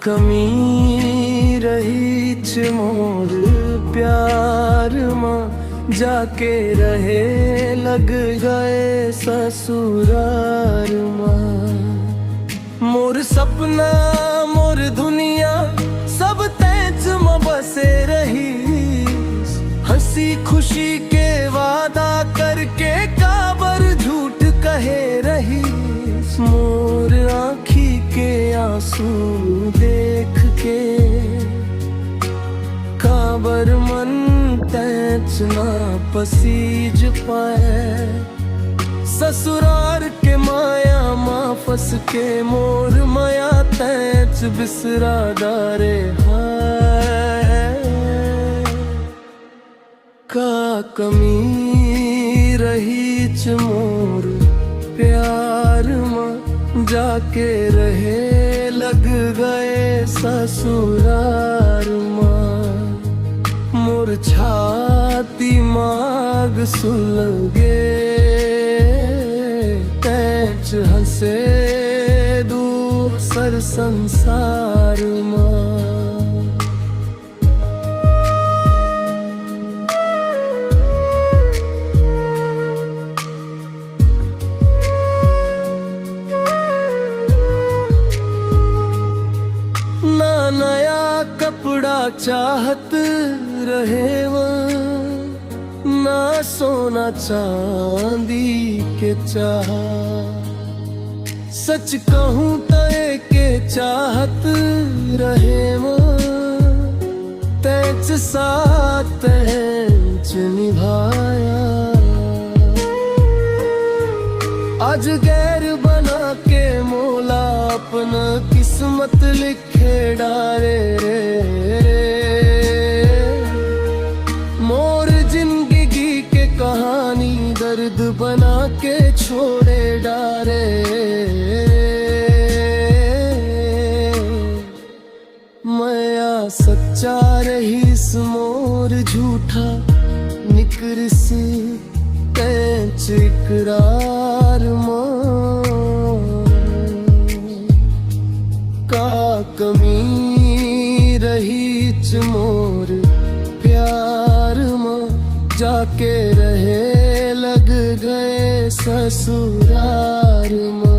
कमी रही च मोर प्यार मां, जाके रहे लग गए ससुरार मां। मोर सपना मोर दुनिया सब तेज में बसे रही, हंसी खुशी के वादा करके काबर झूठ कहे रही। मोर आँखी के आंसू देख के काबर मन तैच ना पसीज पाए। ससुरार के माया माँ फंस के मोर माया तैच बिसरा डारे हाय। का कमी रही च मोर प्यार मां, जाके रहे लग गए ससुरार मां। मोर छाती माग सुलगे तैच हंसे दूसर संसार मां। ना नया कपड़ा चाहत रहे वह, ना सोना चांदी के चाह। सच कहूँ तो के चाहत रहे वह, तैच साथ तैच निभाया। आज गैर बना के मोला अपना किस्मत लिखे डारे रे। मोर जिंदगी के कहानी दर्द बना के छोड़े डारे। माया सच्चा रहीस मोर झूठा निकरिस तैच इकरार मां। का कमी रही च मोर प्यार मां, जाके रहे लग गए ससुरार मां।